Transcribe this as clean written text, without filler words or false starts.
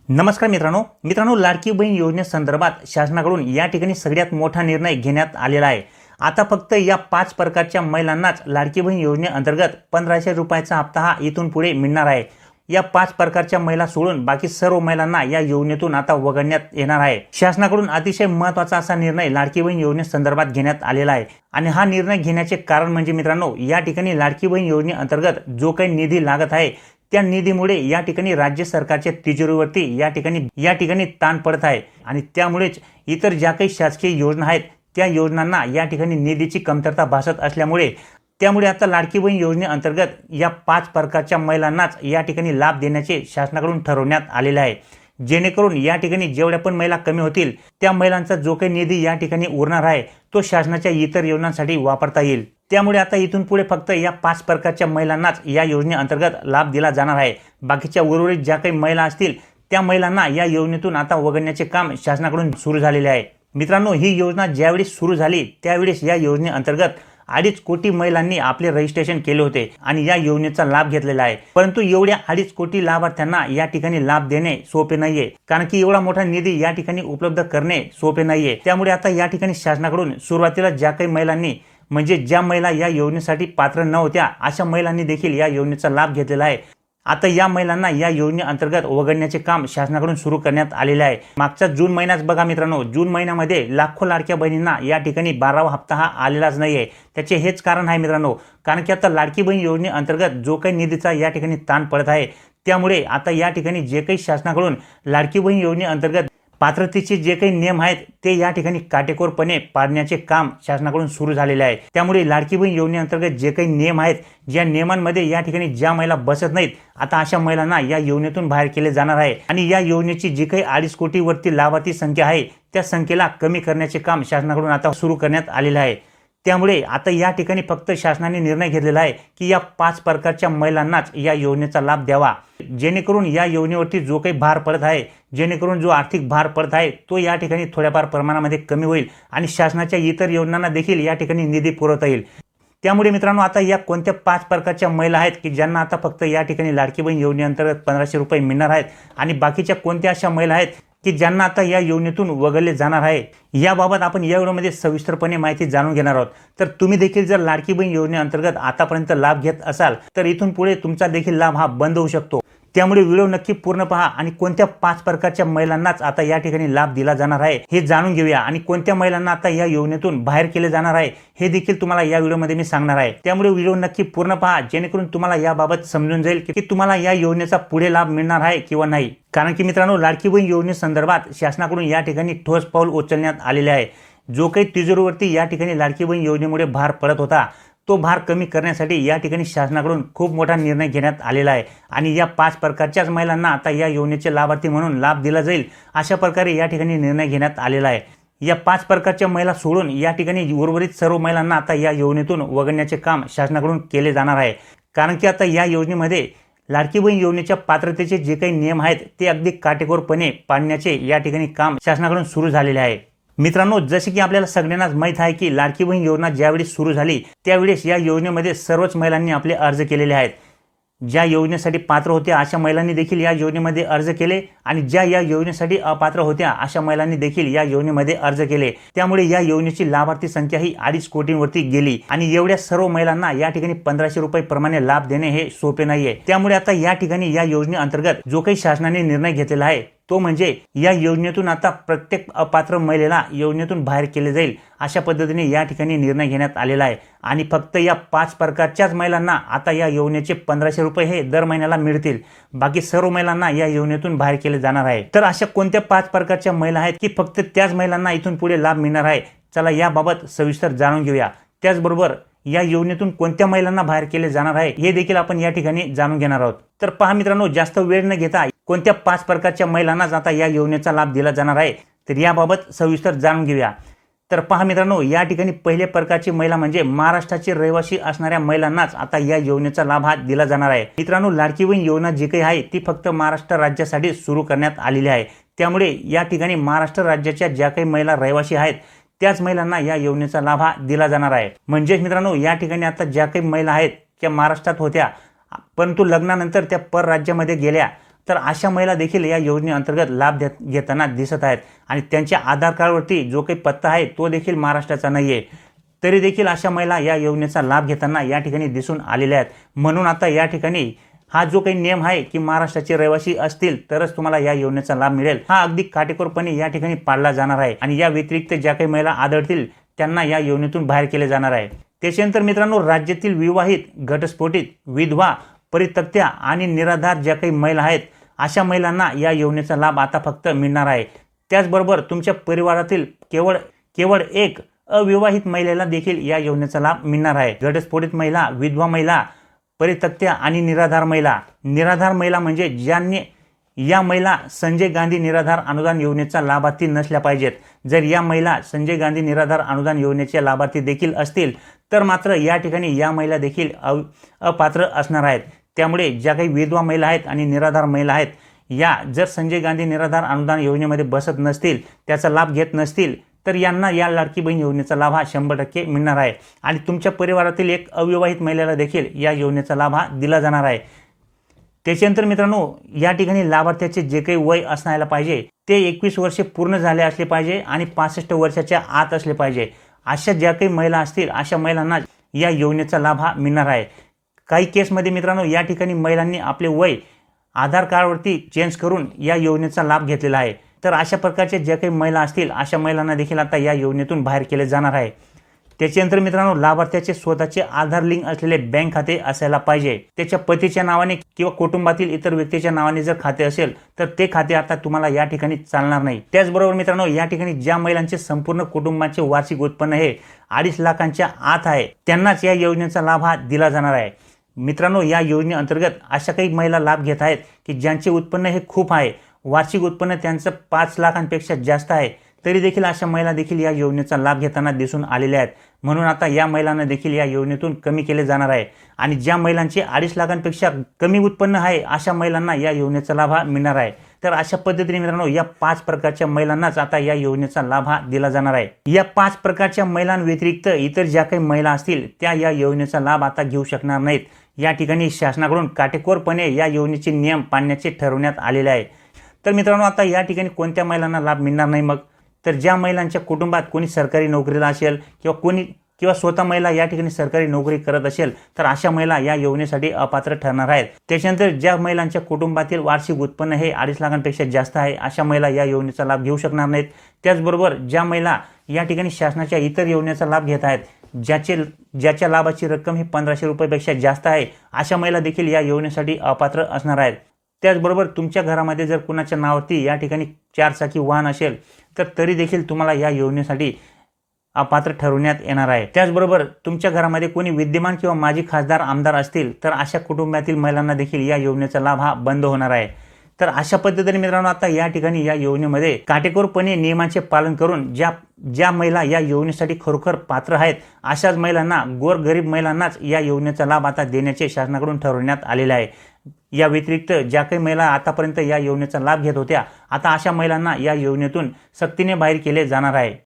नमस्कार मित्रांनो लाडकी बहीण योजनेसंदर्भात शासनाकडून या ठिकाणी सगळ्यात मोठा निर्णय घेण्यात आलेला आहे। आता फक्त या 5 प्रकारच्या महिलांनाच लाडकी बहीण योजनेअंतर्गत 1500 रुपयाचा हप्ता हा इथून पुढे मिळणार आहे। या 5 प्रकारच्या महिला सोडून बाकी सर्व महिलांना या योजनेतून आता वगळण्यात येणार आहे। शासनाकडून अतिशय महत्त्वाचा असा निर्णय लाडकी बहीण योजनेसंदर्भात घेण्यात आलेला आहे आणि हा निर्णय घेण्याचे कारण म्हणजे मित्रांनो, या ठिकाणी लाडकी बहीण योजनेअंतर्गत जो काही निधी लागत आहे त्या निधीमुळे या ठिकाणी राज्य सरकारच्या तिजोरीवरती या ठिकाणी ताण पडत आहे आणि त्यामुळेच इतर ज्या काही शासकीय योजना आहेत त्या योजनांना या ठिकाणी निधीची कमतरता भासत असल्यामुळे आता लाडकी बहीण योजनेअंतर्गत या 5 प्रकारच्या महिलांनाच या ठिकाणी लाभ देण्याचे शासनाकडून ठरवण्यात आलेले आहे। जेणेकरून या ठिकाणी जेवढ्या पण महिला कमी होतील त्या महिलांचा जो काही निधी या ठिकाणी उरणार आहे तो शासनाच्या इतर योजनांसाठी वापरता येईल। त्यामुळे आता इथून पुढे फक्त या 5 प्रकारच्या महिलांनाच या योजनेअंतर्गत लाभ दिला जाणार आहे। बाकीच्या उर्वरित ज्या काही महिला असतील त्या महिलांना या योजनेतून आता वगळण्याचे काम शासनाकडून सुरू झालेले आहे। मित्रांनो, ही योजना ज्यावेळी सुरू झाली त्यावेळेस या योजनेअंतर्गत 2.5 कोटी महिलांनी आपले रजिस्ट्रेशन केले होते आणि या योजनेचा लाभ घेतलेला आहे। परंतु एवढ्या 2.5 कोटी लाभार्थ्यांना या ठिकाणी लाभ देणे सोपे नाहीये, कारण की एवढा मोठा निधी या ठिकाणी उपलब्ध करणे सोपे नाहीये। त्यामुळे आता या ठिकाणी शासनाकडून सुरुवातीला ज्या काही महिलांनी म्हणजे ज्या महिला या योजनेसाठी पात्र नव्हत्या अशा महिलांनी देखील या योजनेचा लाभ घेतलेला आहे। आता या महिलांना या योजनेअंतर्गत वगळण्याचे काम शासनाकडून सुरू करण्यात आलेले आहे। मागचा जून महिनाच बघा मित्रांनो, जून महिन्यामध्ये लाखो लाडक्या बहिणींना या ठिकाणी 12वा हप्ता हा आलेलाच नाहीये। त्याचे हेच कारण आहे मित्रांनो, कारण की आता लाडकी बहीण योजनेअंतर्गत जो काही निधीचा या ठिकाणी ताण पडत आहे त्यामुळे आता या ठिकाणी जे काही शासनाकडून लाडकी बहीण योजनेअंतर्गत पात्रतेचे जे काही नियम आहेत ते या ठिकाणी काटेकोरपणे पाळण्याचे काम शासनाकडून सुरू झालेले आहे। त्यामुळे लाडकी बहीण योजनेअंतर्गत जे काही नियम आहेत, ज्या नियमांमध्ये या ठिकाणी ज्या महिला बसत नाहीत आता अशा महिलांना या योजनेतून बाहेर केले जाणार आहे आणि या योजनेची जी काही 2.5 कोटी वरती लाभार्थी संख्या आहे त्या संख्येला कमी करण्याचे काम शासनाकडून आता सुरू करण्यात आलेले आहे। त्यामुळे आता या ठिकाणी फक्त शासनाने निर्णय घेतलेला आहे की या 5 प्रकारच्या महिलांनाच या योजनेचा लाभ द्यावा, जेणेकरून या योजनेवरती जो काही भार पडत आहे, जेणेकरून जो आर्थिक भार पडत आहे तो या ठिकाणी थोड्याफार प्रमाणामध्ये कमी होईल आणि शासनाच्या इतर योजनांना देखील या ठिकाणी निधी पुरवता येईल। त्यामुळे मित्रांनो, आता या कोणत्या 5 प्रकारच्या महिला आहेत की ज्यांना आता फक्त या ठिकाणी लाडकी बहीण योजनेअंतर्गत 1500 रुपये मिळणार आहेत आणि बाकीच्या कोणत्या अशा महिला आहेत की ज्यांना आता या योजनेतून वगळले जाणार आहे, याबाबत आपण या व्हिडिओमध्ये सविस्तरपणे माहिती जाणून घेणार आहोत। तर तुम्ही देखील जर लाडकी बहीण योजनेअंतर्गत आतापर्यंत लाभ घेत असाल तर इथून पुढे तुमचा देखील लाभ हा बंद होऊ शकतो। त्यामुळे व्हिडिओ नक्की पूर्ण पहा आणि कोणत्या 5 प्रकारच्या महिलांनाच आता या ठिकाणी लाभ दिला जाणार आहे हे जाणून घेऊया आणि कोणत्या महिलांना आता या योजनेतून बाहेर केले जाणार आहे हे देखील तुम्हाला या व्हिडिओमध्ये मी सांगणार आहे। त्यामुळे व्हिडिओ नक्की पूर्ण पहा, जेणेकरून तुम्हाला याबाबत समजून जाईल की तुम्हाला या योजनेचा पुढे लाभ मिळणार आहे किंवा नाही। कारण की मित्रांनो, लाडकी बहीण योजनेसंदर्भात शासनाकडून या ठिकाणी ठोस पाऊल उचलण्यात आलेले आहे। जो काही तिजोरीवरती या ठिकाणी लाडकी बहीण योजनेमुळे भार पडत होता तो भार कमी करण्यासाठी या ठिकाणी शासनाकडून खूप मोठा निर्णय घेण्यात आलेला आहे आणि या 5 प्रकारच्याच महिलांना आता या योजनेचे लाभार्थी म्हणून लाभ दिला जाईल अशा प्रकारे या ठिकाणी निर्णय घेण्यात आलेला आहे। या 5 प्रकारच्या महिला सोडून या ठिकाणी उर्वरित सर्व महिलांना आता या योजनेतून वगळण्याचे काम शासनाकडून केले जाणार आहे। कारण की आता या योजनेमध्ये लाडकी बहीण योजनेच्या पात्रतेचे जे काही नियम आहेत ते अगदी काटेकोरपणे पाळण्याचे या ठिकाणी काम शासनाकडून सुरू झालेले आहे। मित्रांनो, जसे की आपल्याला सगळ्यांनाच माहित आहे की लाडकी बहीण योजना ज्यावेळी सुरू झाली त्यावेळेस या योजनेमध्ये सर्वच महिलांनी आपले अर्ज केलेले आहेत। ज्या योजनेसाठी पात्र होत्या अशा महिलांनी देखील या योजनेमध्ये अर्ज केले आणि ज्या या योजनेसाठी अपात्र होत्या अशा महिलांनी देखील या योजनेमध्ये अर्ज केले। त्यामुळे या योजनेची लाभार्थी संख्या ही 2.5 कोटींवरती गेली आणि एवढ्या सर्व महिलांना या ठिकाणी 1500 रुपये प्रमाणे लाभ देणे हे सोपे नाहीये। त्यामुळे आता या ठिकाणी या योजनेअंतर्गत जो काही शासनाने निर्णय घेतलेला आहे तो म्हणजे या योजनेतून आता प्रत्येक अपात्र महिलेला योजनेतून बाहेर केले जाईल अशा पद्धतीने या ठिकाणी निर्णय घेण्यात आलेला आहे आणि फक्त या 5 प्रकारच्याच महिलांना आता या योजनेचे 1500 रुपये हे दर महिन्याला मिळतील। बाकी सर्व महिलांना या योजनेतून बाहेर केले जाणार आहे। तर अशा कोणत्या 5 प्रकारच्या महिला आहेत की फक्त त्याच महिलांना इथून पुढे लाभ मिळणार आहे, चला याबाबत सविस्तर जाणून घेऊया। त्याचबरोबर या योजनेतून कोणत्या महिलांना बाहेर केले जाणार आहे हे देखील आपण या ठिकाणी जाणून घेणार आहोत। तर पहा मित्रांनो, जास्त वेळ न घेता कोणत्या 5 प्रकारच्या महिलांनाच आता या योजनेचा लाभ दिला जाणार आहे तर याबाबत सविस्तर जाणून घेऊया। तर पहा मित्रांनो, या ठिकाणी पहिल्या प्रकारची महिला म्हणजे महाराष्ट्राचे रहिवासी असणाऱ्या महिलांनाच आता या योजनेचा लाभ हा दिला जाणार आहे। मित्रांनो, लाडकी बहीण योजना जी काही आहे ती फक्त महाराष्ट्र राज्यासाठी सुरू करण्यात आलेली आहे। त्यामुळे या ठिकाणी महाराष्ट्र राज्याच्या ज्या काही महिला रहिवासी आहेत त्याच महिलांना या योजनेचा लाभ हा दिला जाणार आहे। म्हणजेच मित्रांनो, या ठिकाणी आता ज्या काही महिला आहेत त्या महाराष्ट्रात होत्या परंतु लग्नानंतर त्या परराज्यामध्ये गेल्या तर अशा महिला देखील या योजनेअंतर्गत लाभ घेताना दिसत आहेत आणि त्यांच्या आधार कार्डवरती जो काही पत्ता आहे तो देखील महाराष्ट्राचा नाही आहे. तरी देखील अशा महिला या योजनेचा लाभ घेताना या ठिकाणी दिसून आलेल्या आहेत. म्हणून आता या ठिकाणी हा जो काही नियम आहे की महाराष्ट्राचे रहिवासी असतील तरच तुम्हाला या योजनेचा लाभ मिळेल, हा अगदी काटेकोरपणे या ठिकाणी पाळला जाणार आहे आणि या व्यतिरिक्त ज्या काही महिला आढळतील त्यांना या योजनेतून बाहेर केले जाणार आहे. त्याच्यानंतर मित्रांनो, राज्यातील विवाहित, घटस्फोटित, विधवा, परित्यक्त्या आणि निराधार ज्या काही महिला आहेत अशा महिलांना या योजनेचा लाभ आता फक्त मिळणार आहे. त्याचबरोबर तुमच्या परिवारातील केवळ एक अविवाहित महिलेला देखील या योजनेचा लाभ मिळणार आहे. घटस्फोटित महिला, विधवा महिला, परित्यक्त्या आणि निराधार महिला म्हणजे ज्यांनी या महिला संजय गांधी निराधार अनुदान योजनेचा लाभार्थी नसल्या पाहिजेत. जर या महिला संजय गांधी निराधार अनुदान योजनेचे लाभार्थी देखील असतील तर मात्र या ठिकाणी या महिला देखील अपात्र असणार आहेत. त्यामुळे ज्या काही विधवा महिला आहेत आणि निराधार महिला आहेत या जर संजय गांधी निराधार अनुदान योजनेमध्ये बसत नसतील, त्याचा लाभ घेत नसतील तर यांना या लाडकी बहीण योजनेचा लाभ हा 100% मिळणार आहे आणि तुमच्या परिवारातील एक अविवाहित महिलेला देखील या योजनेचा लाभ हा दिला जाणार आहे. त्याच्यानंतर मित्रांनो, या ठिकाणी लाभार्थ्याचे जे काही वय असण्याला पाहिजे ते 21 वर्षे पूर्ण झाले असले पाहिजे आणि 65 वर्षाच्या आत असले पाहिजे. अशा ज्या काही महिला असतील अशा महिलांना या योजनेचा लाभ हा मिळणार आहे. काही केसमध्ये मित्रांनो या ठिकाणी महिलांनी आपले वय आधार कार्डवरती चेंज करून या योजनेचा लाभ घेतलेला आहे. तर अशा प्रकारच्या ज्या काही महिला असतील अशा महिलांना देखील आता या योजनेतून बाहेर केले जाणार आहे. त्याच्यानंतर मित्रांनो, लाभार्थ्याचे स्वतःचे आधार लिंक असलेले बँक खाते असायला पाहिजे. त्याच्या पतीच्या नावाने किंवा कुटुंबातील इतर व्यक्तीच्या नावाने जर खाते असेल तर ते खाते आता तुम्हाला या ठिकाणी चालणार नाही. त्याचबरोबर मित्रांनो, या ठिकाणी ज्या महिलांचे संपूर्ण कुटुंबाचे वार्षिक उत्पन्न हे 2.5 लाखांच्या आत आहे त्यांनाच या योजनेचा लाभ हा दिला जाणार आहे. मित्रांनो, या योजनेअंतर्गत अशा काही महिला लाभ घेत आहेत की ज्यांचे उत्पन्न हे खूप आहे, वार्षिक उत्पन्न त्यांचं 5 लाखांपेक्षा जास्त आहे, तरी देखील अशा महिला देखील या योजनेचा लाभ घेताना दिसून आलेल्या आहेत. म्हणून आता या महिलांना देखील या योजनेतून कमी केले जाणार आहे आणि ज्या महिलांचे 2.5 लाखांपेक्षा कमी उत्पन्न आहे अशा महिलांना या योजनेचा लाभ हा मिळणार आहे. तर अशा पद्धतीने मित्रांनो या 5 प्रकारच्या महिलांनाच आता या योजनेचा लाभ हा दिला जाणार आहे. या 5 प्रकारच्या महिलांव्यतिरिक्त इतर ज्या काही महिला असतील त्या या योजनेचा लाभ आता घेऊ शकणार नाहीत. या ठिकाणी शासनाकडून काटेकोरपणे या योजनेचे नियम पाळण्याचे ठरवण्यात आलेले आहे. तर मित्रांनो, आता या ठिकाणी कोणत्या महिलांना लाभ मिळणार नाही मग? तर ज्या महिलांच्या कुटुंबात कोणी सरकारी नोकरीला असेल किंवा स्वतः महिला या ठिकाणी सरकारी नोकरी करत असेल तर अशा महिला या योजनेसाठी अपात्र ठरणार आहेत. त्याच्यानंतर ज्या महिलांच्या कुटुंबातील वार्षिक उत्पन्न हे 2.5 लाखांपेक्षा जास्त आहे अशा महिला या योजनेचा लाभ घेऊ शकणार नाहीत. त्याचबरोबर ज्या महिला या ठिकाणी शासनाच्या इतर योजनेचा लाभ घेत आहेत ज्याच्या लाभाची रक्कम ही 1500 रुपयापेक्षा जास्त आहे अशा महिला देखील या योजनेसाठी अपात्र असणार आहेत. त्याचबरोबर तुमच्या घरामध्ये जर कुणाच्या नावावरती या ठिकाणी 4 चाकी वाहन असेल तर तरी देखील तुम्हाला या योजनेसाठी अपात्र ठरवण्यात येणार आहे. त्याचबरोबर तुमच्या घरामध्ये कोणी विद्यमान किंवा माजी खासदार, आमदार असतील तर अशा कुटुंबातील महिलांना देखील या योजनेचा लाभ हा बंद होणार आहे. तर अशा पद्धतीने मित्रांनो आता या ठिकाणी या योजनेमध्ये काटेकोरपणे नियमांचे पालन करून ज्या महिला या योजनेसाठी खरोखर पात्र आहेत अशाच महिलांना, गोरगरीब महिलांनाच या योजनेचा लाभ आता देण्याचे शासनाकडून ठरवण्यात आलेले आहे. या व्यतिरिक्त ज्या काही महिला आतापर्यंत या योजनेचा लाभ घेत होत्या आता अशा महिलांना या योजनेतून सक्तीने बाहेर केले जाणार आहे.